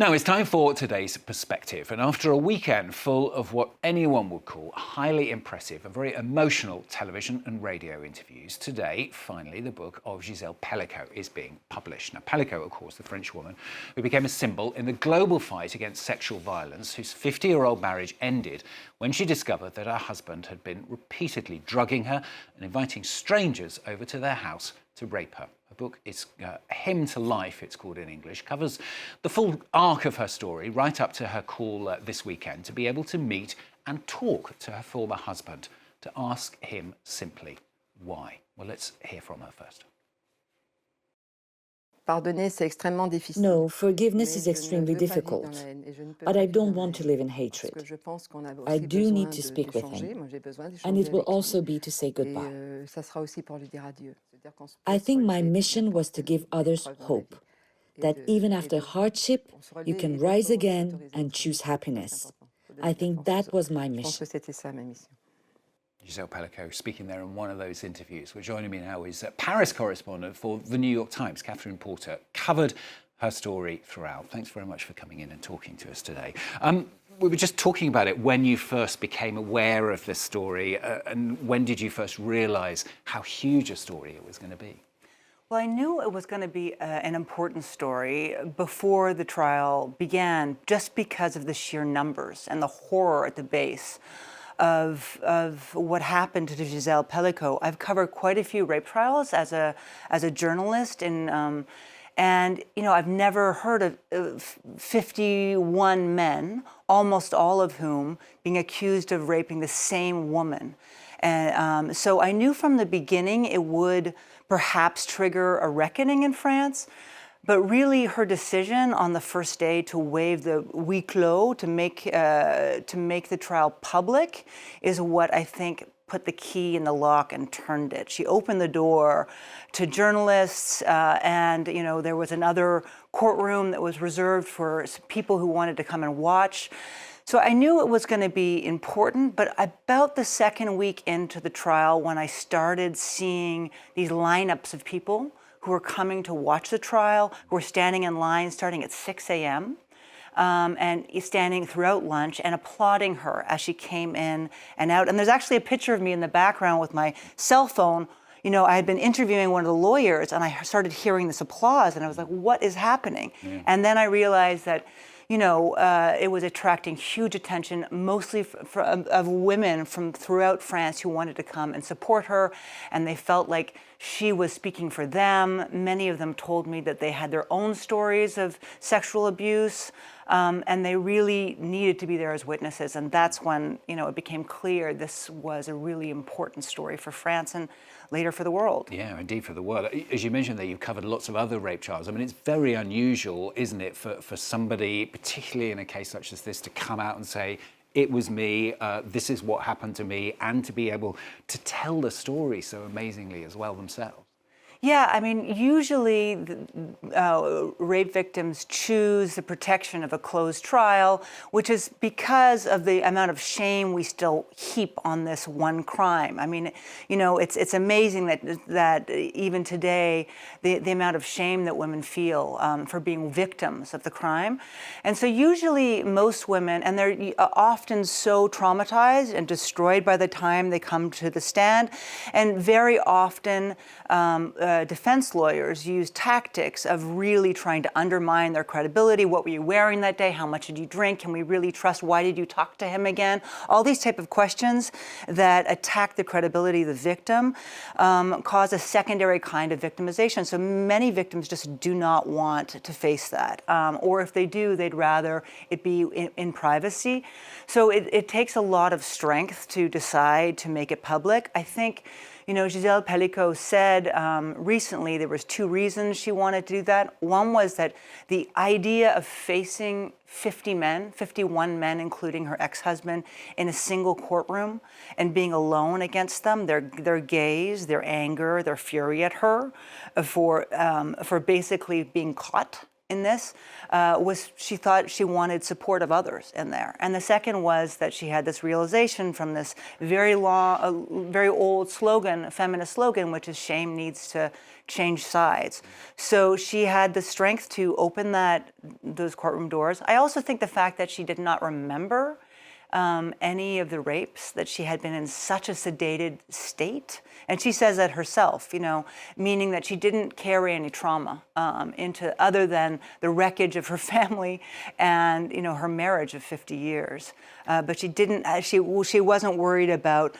Now it's time for today's perspective, and after a weekend full of what anyone would call highly impressive and very emotional television and radio interviews, today, finally, the book of Gisèle Pelicot is being published. Now, Pelicot, of course, the French woman who became a symbol in the global fight against sexual violence, whose 50-year-old marriage ended when she discovered that her husband had been repeatedly drugging her and inviting strangers over to their house to rape her. Her book is AHymntoLife, it's called in English, covers the full arc of her story right up to her call this weekend to be able to meet and talk to her former husband, to ask him simply why. Well, let's hear from her first. No, forgiveness is extremely difficult, but I don't want to live in hatred. I do need to speak with him, and it will also be to say goodbye. I think my mission was to give others hope, that even after hardship, you can rise again and choose happiness. I think that was my mission. Gisèle Pelicot speaking there in one of those interviews. Well, joining me now is Paris correspondent for The New York Times, Catherine Porter, covered her story throughout. Thanks very much for coming in and talking to us today. We were just talking about it when you first became aware of this story, and when did you first realise how huge a story it was going to be? Well, I knew it was going to be an important story before the trial began, just because of the sheer numbers and the horror at the base of what happened to Gisèle Pelicot. I've covered quite a few rape trials as a journalist, and you know, I've never heard of 51 men, almost all of whom being accused of raping the same woman. And so I knew from the beginning it would perhaps trigger a reckoning in France. But really, her decision on the first day to waive the huis clos, to make the trial public, is what I think put the key in the lock and turned it. She opened the door to journalists, and you know, there was another courtroom that was reserved for people who wanted to come and watch. So I knew it was going to be important, but about the second week into the trial, when I started seeing these lineups of people who were coming to watch the trial, who were standing in line starting at 6 a.m. And standing throughout lunch and applauding her as she came in and out. And there's actually a picture of me in the background with my cell phone. You know, I had been interviewing one of the lawyers and I started hearing this applause and I was like, what is happening? Yeah. And then I realized that, you know, it was attracting huge attention, mostly of women from throughout France who wanted to come and support her, and they felt like she was speaking for them. Many of them told me that they had their own stories of sexual abuse, and they really needed to be there as witnesses. And that's when, you know, it became clear this was a really important story for France and later for the world. Yeah, indeed, for the world. As you mentioned there, you've covered lots of other rape trials. I mean, it's very unusual, isn't it, for somebody, particularly in a case such as this, to come out and say, it was me, this is what happened to me, and to be able to tell the story so amazingly as well themselves. Yeah, I mean, usually rape victims choose the protection of a closed trial, which is because of the amount of shame we still heap on this one crime. I mean, you know, it's amazing that even today, the amount of shame that women feel for being victims of the crime. And so usually most women, and they're often so traumatized and destroyed by the time they come to the stand, and very often defense lawyers use tactics of really trying to undermine their credibility. What were you wearing that day? How much did you drink? Can we really trust? Why did you talk to him again? All these type of questions that attack the credibility of the victim cause a secondary kind of victimization. So many victims just do not want to face that. Or if they do, they'd rather it be in privacy. So it takes a lot of strength to decide to make it public. I think, you know, Gisèle Pelicot said recently there was two reasons she wanted to do that. One was that the idea of facing 51 men, including her ex-husband, in a single courtroom and being alone against them, their gaze, their anger, their fury at her for basically being caught in this was she thought she wanted support of others in there. And the second was that she had this realization from this very old slogan, feminist slogan, which is shame needs to change sides. So she had the strength to open those courtroom doors. I also think the fact that she did not remember any of the rapes, that she had been in such a sedated state. And she says that herself, meaning that she didn't carry any trauma into other than the wreckage of her family and, her marriage of 50 years. But she didn't, she wasn't worried about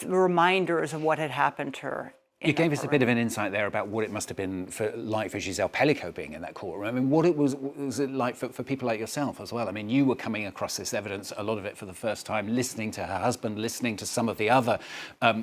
reminders of what had happened to her. You gave us a bit of an insight there about what it must have been like for Gisèle Pelicot being in that courtroom. I mean, what was it like for people like yourself as well? I mean, you were coming across this evidence, a lot of it for the first time, listening to her husband, listening to some of the other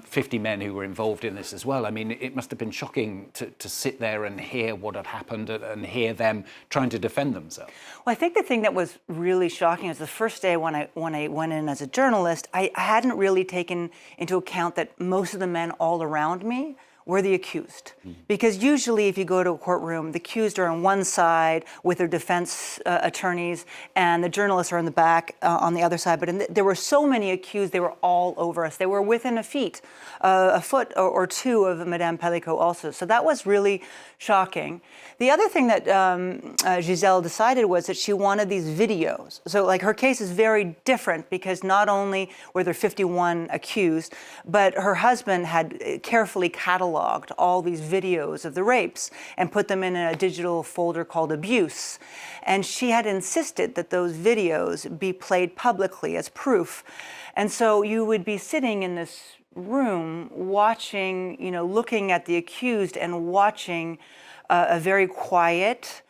50 men who were involved in this as well. I mean, it must have been shocking to sit there and hear what had happened and hear them trying to defend themselves. Well, I think the thing that was really shocking is the first day when I went in as a journalist, I hadn't really taken into account that most of the men all around me were the accused. Because usually if you go to a courtroom, the accused are on one side with their defense attorneys and the journalists are in the back on the other side. But there were so many accused, they were all over us. They were within a foot or two of Madame Pelicot also. So that was really shocking. The other thing that Gisèle decided was that she wanted these videos. So like her case is very different because not only were there 51 accused, but her husband had carefully cataloged all these videos of the rapes and put them in a digital folder called Abuse. And she had insisted that those videos be played publicly as proof. And so you would be sitting in this room watching, looking at the accused and watching a very quiet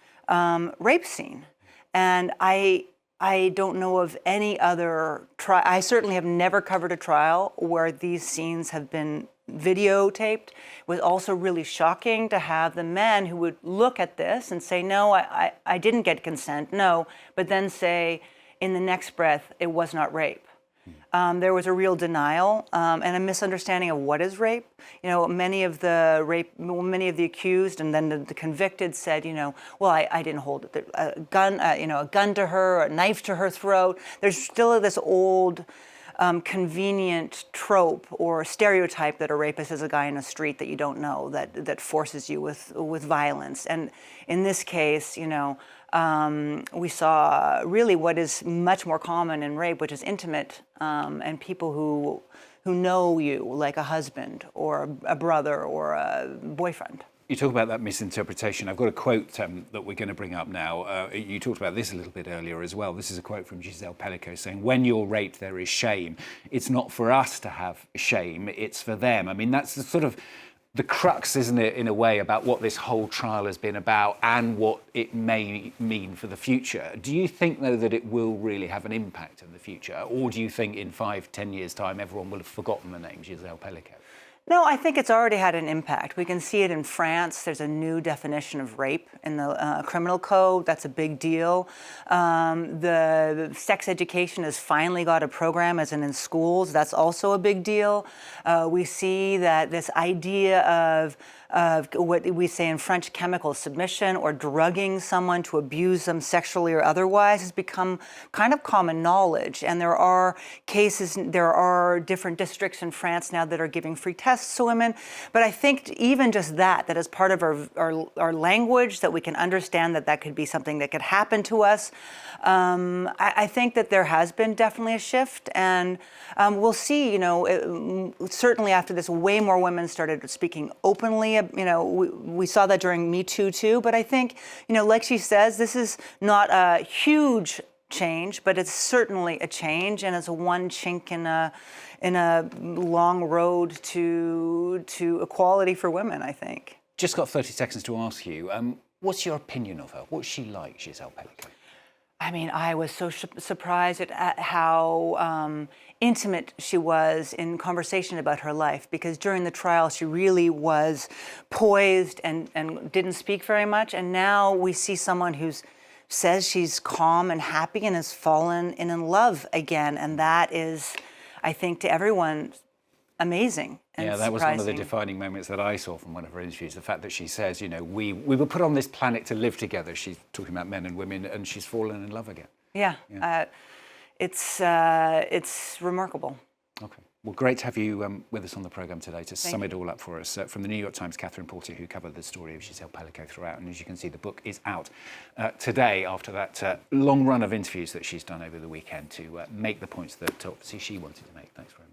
rape scene. And I don't know of any other trial. I certainly have never covered a trial where these scenes have been videotaped. It was also really shocking to have the men who would look at this and say, no, I didn't get consent, no, but then say in the next breath, it was not rape. There was a real denial and a misunderstanding of what is rape. Many of the accused and then the convicted said, well, I didn't hold a gun to her, a knife to her throat. There's still this old convenient trope or stereotype that a rapist is a guy in a street that you don't know, that forces you with violence. And in this case, we saw really what is much more common in rape, which is intimate, and people who know you, like a husband or a brother or a boyfriend. You talk about that misinterpretation. I've got a quote that we're going to bring up now. You talked about this a little bit earlier as well. This is a quote from Gisèle Pelicot saying, when you're raped, there is shame. It's not for us to have shame, it's for them. I mean, that's the sort of the crux, isn't it, in a way, about what this whole trial has been about and what it may mean for the future. Do you think, though, that it will really have an impact in the future? Or do you think in 5-10 years' time, everyone will have forgotten the name Gisèle Pelicot? No, I think it's already had an impact. We can see it in France. There's a new definition of rape in the criminal code. That's a big deal. The sex education has finally got a program, as in schools. That's also a big deal. We see that this idea of what we say in French, chemical submission, or drugging someone to abuse them sexually or otherwise, has become kind of common knowledge. And there are cases, there are different districts in France now that are giving free tests to women. But I think even just that as part of our language, that we can understand that could be something that could happen to us. I think that there has been definitely a shift, and we'll see, certainly after this, way more women started speaking openly. We saw that during Me Too too, but I think, like she says, this is not a huge change, but it's certainly a change, and it's one chink in a long road to equality for women, I think. Just got 30 seconds to ask you, what's your opinion of her? What's she like, Gisèle Pelicot? I mean, I was so surprised at how intimate she was in conversation about her life, because during the trial she really was poised and didn't speak very much. And now we see someone who says she's calm and happy and has fallen in love again. And that is, I think, to everyone, amazing and yeah, that was one of the surprising. defining moments that I saw from one of her interviews. The fact that she says, we were put on this planet to live together. She's talking about men and women, and she's fallen in love again. Yeah, it's remarkable. Okay. Well, great to have you with us on the programme today to sum it all up for us. From the New York Times, Catherine Porter, who covered the story of Gisèle Pelicot throughout. And as you can see, the book is out today after that long run of interviews that she's done over the weekend to make the points that obviously she wanted to make. Thanks very much.